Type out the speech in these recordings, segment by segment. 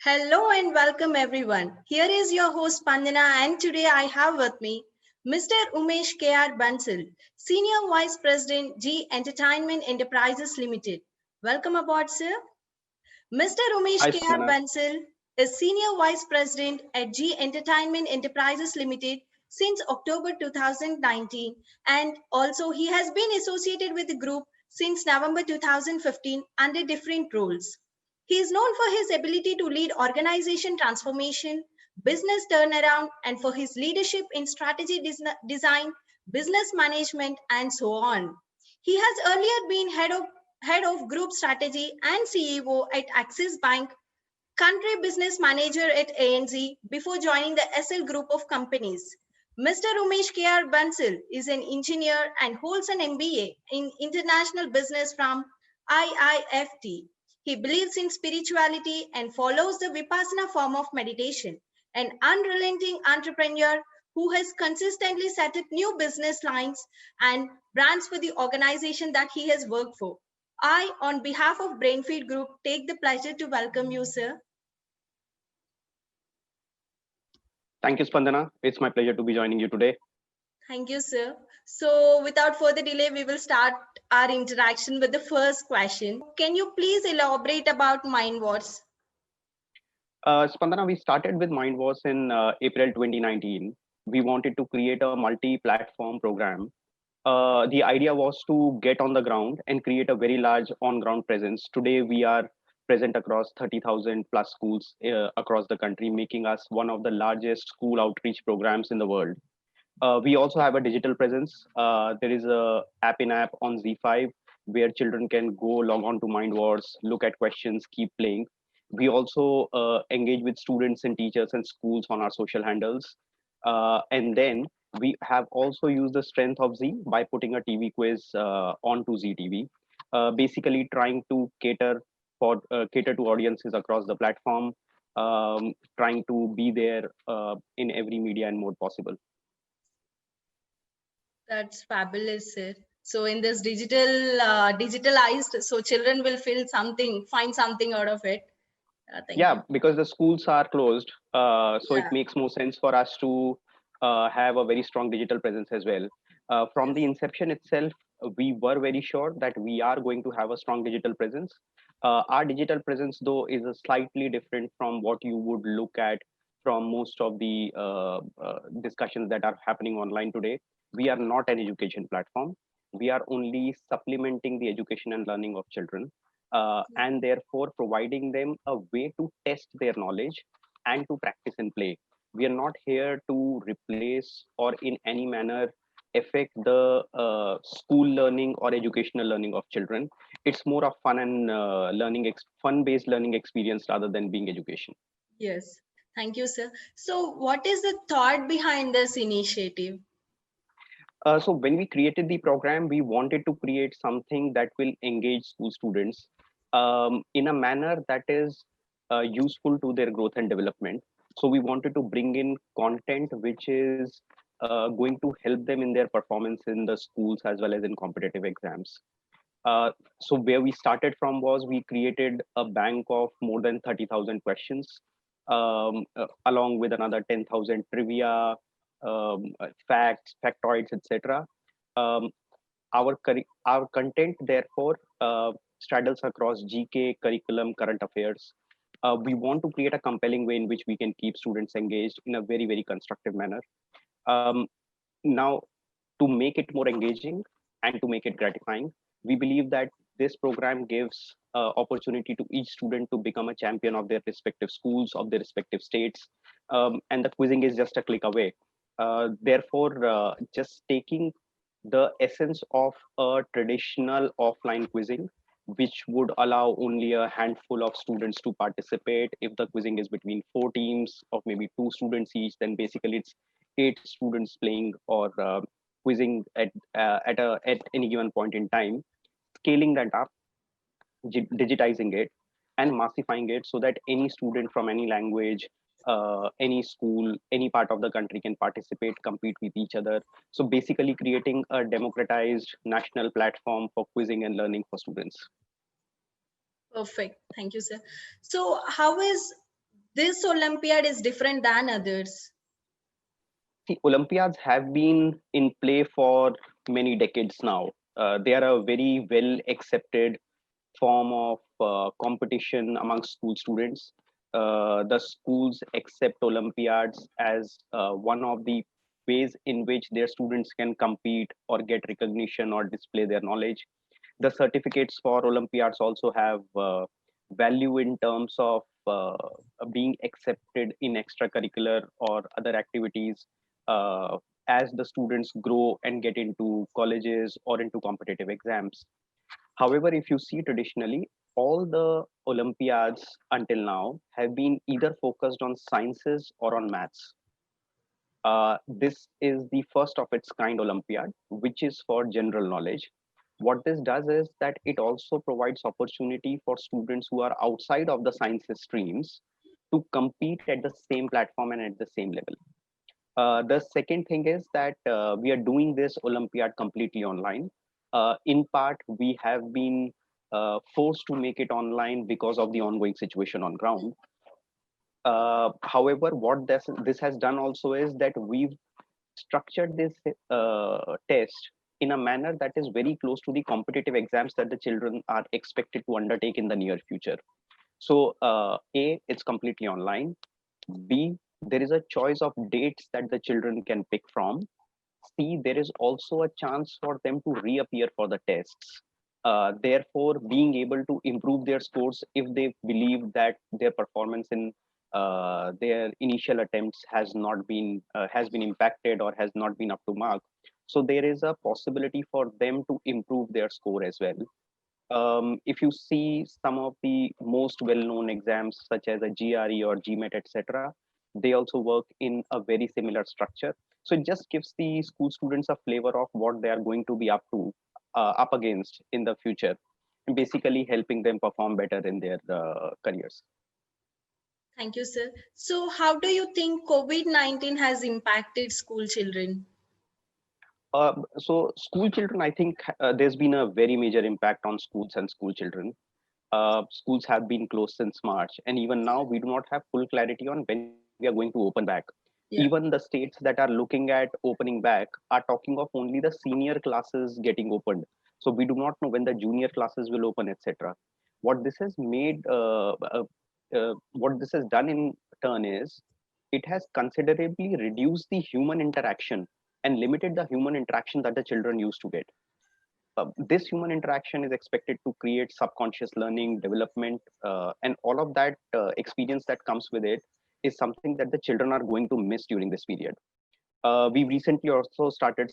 Hello and welcome everyone. Here is your host Spandana and today I have with me Mr. Umesh Kr Bansal, Senior Vice President, Zee Entertainment Enterprises Limited. Welcome aboard, sir. Mr. Umesh Hi, Kr Spandana. Bansal is Senior Vice President at Zee Entertainment Enterprises Limited since October 2019 and also he has been associated with the group since November 2015 under different roles. He is known for his ability to lead organization transformation, business turnaround, and for his leadership in strategy design, business management, and so on. He has earlier been head of group strategy and CEO at Axis Bank, country business manager at ANZ before joining the Essel Group of Companies. Mr. Umesh Kr Bansal is an engineer and holds an MBA in international business from IIFT. He believes in spirituality and follows the Vipassana form of meditation, an unrelenting entrepreneur who has consistently set up new business lines and brands for the organization that he has worked for. I, on behalf of Brainfeed Group, take the pleasure to welcome you, sir. Thank you, Spandana. It's my pleasure to be joining you today. Thank you, sir. So without further delay, we will start our interaction with the first question. Can you please elaborate about Mind Wars? Spandana, we started with Mind Wars in April 2019. We wanted to create a multi-platform program. The idea was to get on the ground and create a very large on-ground presence. Today, we are present across 30,000 plus schools across the country, making us one of the largest school outreach programs in the world. We also have a digital presence. There is a app on Z5 where children can go log on to Mind Wars, look at questions, keep playing. We also engage with students and teachers and schools on our social handles. And then we have also used the strength of Z by putting a TV quiz onto Z TV, basically trying to cater to audiences across the platform, trying to be there in every media and mode possible. That's fabulous, sir. So in this digitalized, so children will feel something, find something out of it. Thank Yeah, you. because the schools are closed, so it Yeah. makes more sense for us to have a very strong digital presence as well. From the inception itself, we were very sure that we are going to have a strong digital presence. Our digital presence, though, is a slightly different from what you would look at from most of the discussions that are happening online today. We are not an education platform. We are only supplementing the education and learning of children, and therefore providing them a way to test their knowledge and to practice and play. We are not here to replace or in any manner affect the school learning or educational learning of children. It's more of fun and fun-based learning experience rather than being education. Yes. Thank you, sir. So what is the thought behind this initiative? So when we created the program, we wanted to create something that will engage school students in a manner that is useful to their growth and development. So we wanted to bring in content which is going to help them in their performance in the schools as well as in competitive exams. So where we started from was we created a bank of more than 30,000 questions, along with another 10,000 trivia, facts, factoids, etc. Um, our content, therefore, straddles across GK, curriculum, current affairs. We want to create a compelling way in which we can keep students engaged in a very, very constructive manner. Um, Now, to make it more engaging and to make it gratifying, we believe that this program gives opportunity to each student to become a champion of their respective schools, of their respective states, and the quizzing is just a click away. Therefore, just taking the essence of a traditional offline quizzing, which would allow only a handful of students to participate. If the quizzing is between four teams of maybe two students each, then basically it's eight students playing or quizzing at any given point in time. Scaling that up, digitizing it, and massifying it so that any student from any language, any school, any part of the country can participate, compete with each other. So basically creating a democratized national platform for quizzing and learning for students. Perfect. Thank you, sir. So how is this Olympiad is different than others? See, Olympiads have been in play for many decades now. They are a very well accepted form of competition among school students. The schools accept Olympiads as one of the ways in which their students can compete or get recognition or display their knowledge. The certificates for Olympiads also have value in terms of being accepted in extracurricular or other activities uh, as the students grow and get into colleges or into competitive exams. However, if you see traditionally, all the Olympiads until now have been either focused on sciences or on maths. This is the first of its kind Olympiad, which is for general knowledge. What this does is that it also provides opportunity for students who are outside of the sciences streams to compete at the same platform and at the same level. The second thing is that we are doing this Olympiad completely online. In part, we have been forced to make it online because of the ongoing situation on ground. However, what this has done also is that we've structured this test in a manner that is very close to the competitive exams that the children are expected to undertake in the near future. So, A, it's completely online. B, there is a choice of dates that the children can pick from. C, there is also a chance for them to reappear for the tests. Therefore, being able to improve their scores if they believe that their performance in their initial attempts has been impacted or has not been up to mark. So there is a possibility for them to improve their score as well. If you see some of the most well-known exams such as a GRE or GMAT, etc., they also work in a very similar structure. So it just gives the school students a flavor of what they are going to be up against in the future, and basically helping them perform better in their careers. Thank you, sir. So, how do you think COVID-19 has impacted school children? So school children, I think there's been a very major impact on schools and school children. Schools have been closed since March, and even now we do not have full clarity on when we are going to open back. Yeah. Even the states that are looking at opening back are talking of only the senior classes getting opened. So we do not know when the junior classes will open, etc. What this has made, what this has done in turn is, it has considerably reduced the human interaction and limited the human interaction that the children used to get. This human interaction is expected to create subconscious learning, development, and all of that experience that comes with it is something that the children are going to miss during this period. We recently also started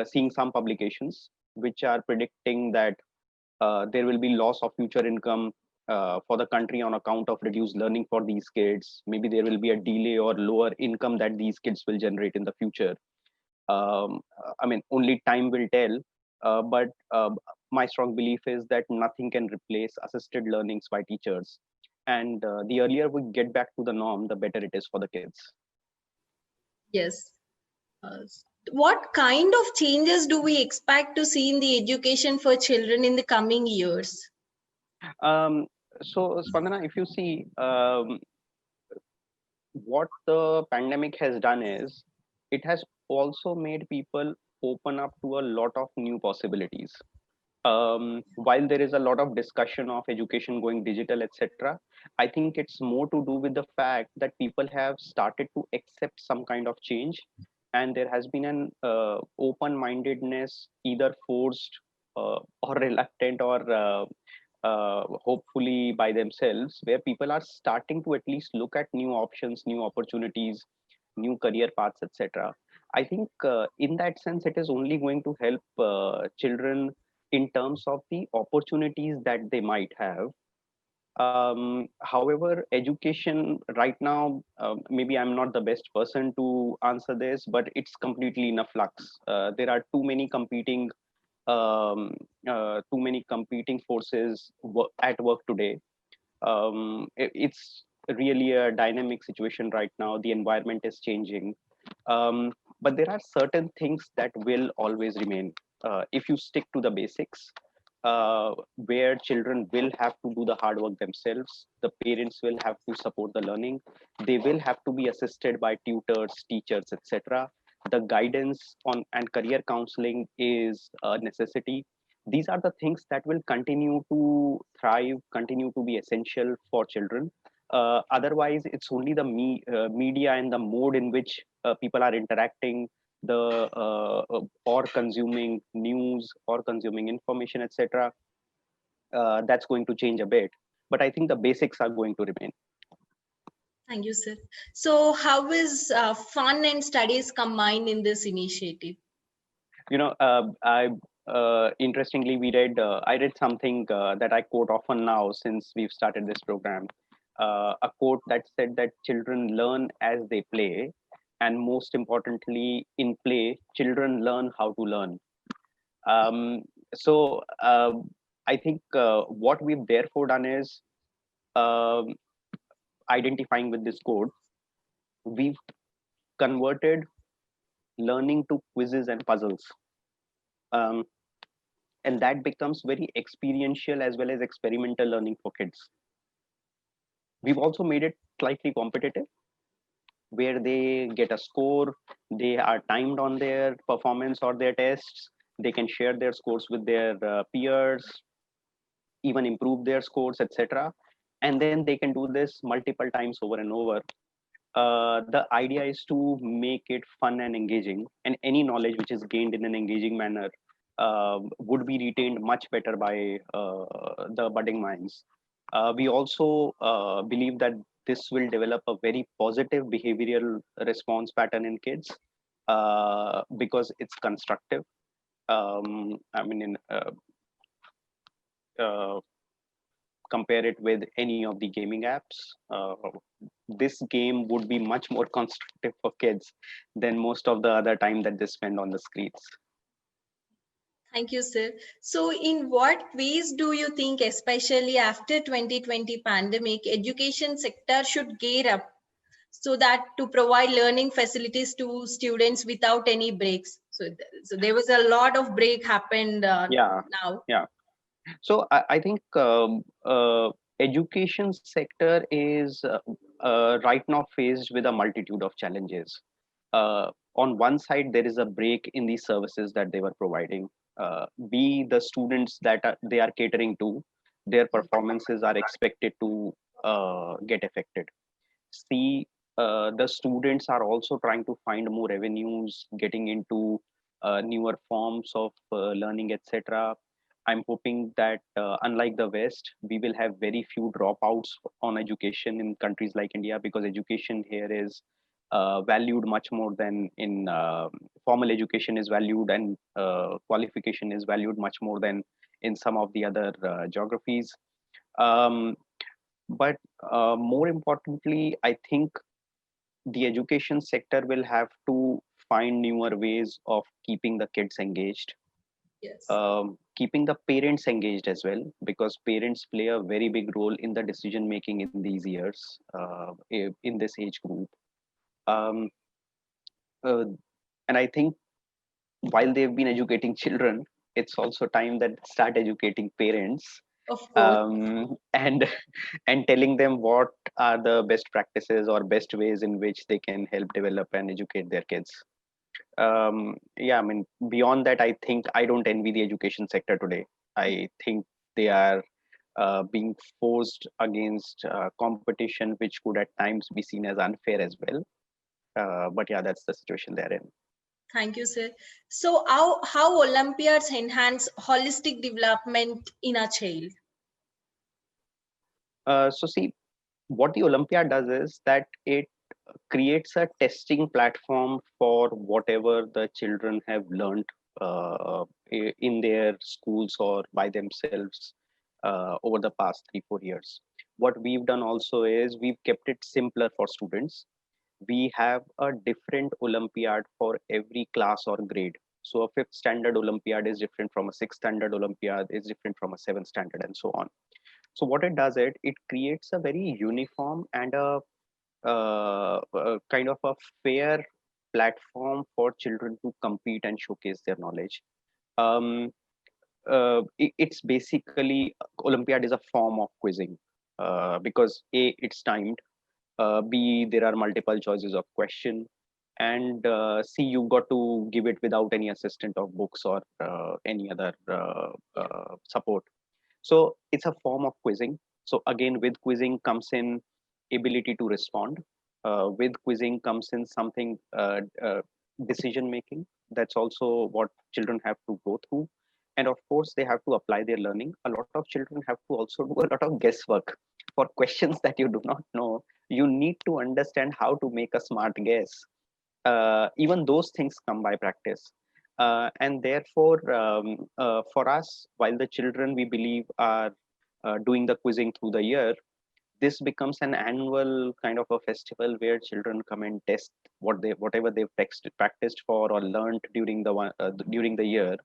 seeing some publications which are predicting that there will be loss of future income for the country on account of reduced learning for these kids. Maybe there will be a delay or lower income that these kids will generate in the future. I mean, only time will tell. But my strong belief is that nothing can replace assisted learnings by teachers. And the earlier we get back to the norm, the better it is for the kids. Yes. Uh, what kind of changes do we expect to see in the education for children in the coming years? Um, so, Spandana, if you see, what the pandemic has done is it has also made people open up to a lot of new possibilities. While there is a lot of discussion of education going digital, etc., I think it's more to do with the fact that people have started to accept some kind of change, and there has been an open-mindedness, either forced or reluctant or hopefully by themselves, where people are starting to at least look at new options, new opportunities, new career paths, etc. I think in that sense, it is only going to help children in terms of the opportunities that they might have. However, education right now, maybe I'm not the best person to answer this, but it's completely in a flux. There are um, too many competing forces at work today. It's really a dynamic situation right now. The environment is changing, but there are certain things that will always remain if you stick to the basics. where children will have to do the hard work themselves. The parents will have to support the learning. They will have to be assisted by tutors, teachers, etc. The guidance on and career counseling is a necessity. These are the things that will continue to thrive, continue to be essential for children. Otherwise, it's only the media and the mode in which people are interacting, or consuming news or consuming information, etc. That's going to change a bit, but I think the basics are going to remain. Thank you, sir. So how is fun and studies combined in this initiative? I interestingly, I read something that I quote often now since we've started this program. A quote that said that children learn as they play, and most importantly, in play, children learn how to learn. So I think what we've therefore done is, um, identifying with this code, we've converted learning to quizzes and puzzles. Um, and that becomes very experiential as well as experimental learning for kids. We've also made it slightly competitive, where they get a score, they are timed on their performance or their tests, they can share their scores with their peers, even improve their scores, etc. And then they can do this multiple times over and over. The idea is to make it fun and engaging, and any knowledge which is gained in an engaging manner would be retained much better by the budding minds. We also believe that this will develop a very positive behavioral response pattern in kids, because it's constructive. I mean, uh, compare it with any of the gaming apps. This game would be much more constructive for kids than most of the other time that they spend on the screens. Thank you, sir. So in what ways do you think, especially after 2020 pandemic, education sector should gear up so that to provide learning facilities to students without any breaks? So there was a lot of break happened Yeah, now. yeah. So I think education sector is right now faced with a multitude of challenges. On one side, there is a break in the services that they were providing. B, the students that they are catering to, their performances are expected to get affected. C, the students are also trying to find more avenues, getting into newer forms of learning, etc. I'm hoping that, unlike the West, we will have very few dropouts on education in countries like India, because education here is valued much more than in formal education is valued, and qualification is valued much more than in some of the other geographies. Um, but more importantly, I think the education sector will have to find newer ways of keeping the kids engaged, Yes. keeping the parents engaged as well, because parents play a very big role in the decision making in these years, in this age group. Um, uh, and I think while they've been educating children, it's also time that start educating parents, Of course. and and telling them what are the best practices or best ways in which they can help develop and educate their kids. Yeah, I mean, beyond that, I think I don't envy the education sector today. I think they are being forced against competition, which could at times be seen as unfair as well. But yeah, that's the situation they're in. Thank you, sir. So how Olympiads enhance holistic development in a child? So see, what the Olympiad does is that it creates a testing platform for whatever the children have learned in their schools or by themselves over the past 3-4 years. What we've done also is we've kept it simpler for students. We have a different Olympiad for every class or grade. So a fifth standard Olympiad is different from a sixth standard Olympiad, is different from a seventh standard, and so on. So what it does, it creates a very uniform and a kind of a fair platform for children to compete and showcase their knowledge. Um, it's basically Olympiad is a form of quizzing, because A, it's timed, B, there are multiple choices of question, and C, you got to give it without any assistant of books or any other support. So it's a form of quizzing. So again, with quizzing comes in ability to respond. With quizzing comes in something decision making. That's also what children have to go through. And of course, they have to apply their learning. A lot of children have to also do a lot of guesswork for questions that you do not know. You need to understand how to make a smart guess. Even those things come by practice. And therefore, for us, while the children we believe are doing the quizzing through the year, this becomes an annual kind of a festival where children come and test whatever they've practiced for or learned during the year.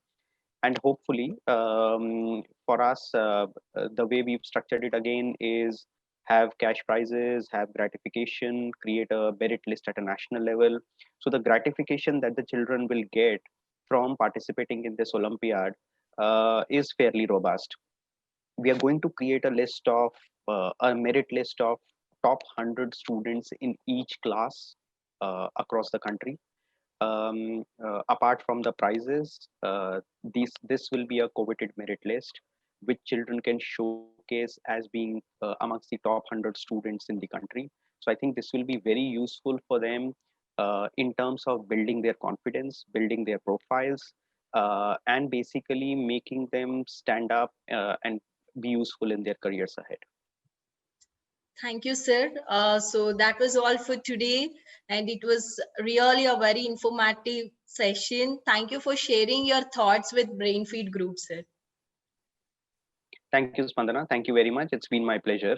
And hopefully, for us, the way we've structured it again is have cash prizes, have gratification, create a merit list at a national level. So the gratification that the children will get from participating in this Olympiad is fairly robust. We are going to create a list of a merit list of top 100 students in each class across the country. Apart from the prizes, this will be a coveted merit list, which children can showcase as being amongst the top 100 students in the country. So I think this will be very useful for them in terms of building their confidence, building their profiles, and basically making them stand up and be useful in their careers ahead. Thank you, sir. So that was all for today. And it was really a very informative session. Thank you for sharing your thoughts with Brainfeed Group, sir. Thank you, Spandana. Thank you very much. It's been my pleasure.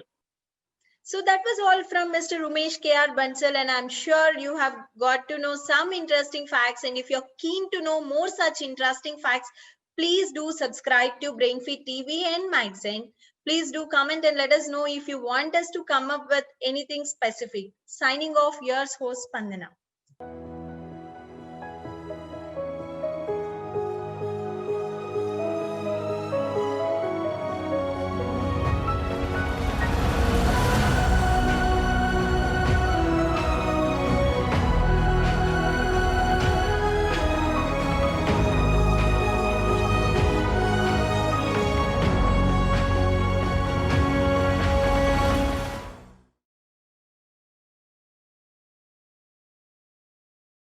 So that was all from Mr. Umesh Kr Bansal, and I'm sure you have got to know some interesting facts. And if you're keen to know more such interesting facts, please do subscribe to Brainfeed TV and Magazine. Please do comment and let us know if you want us to come up with anything specific. Signing off, yours host Spandana.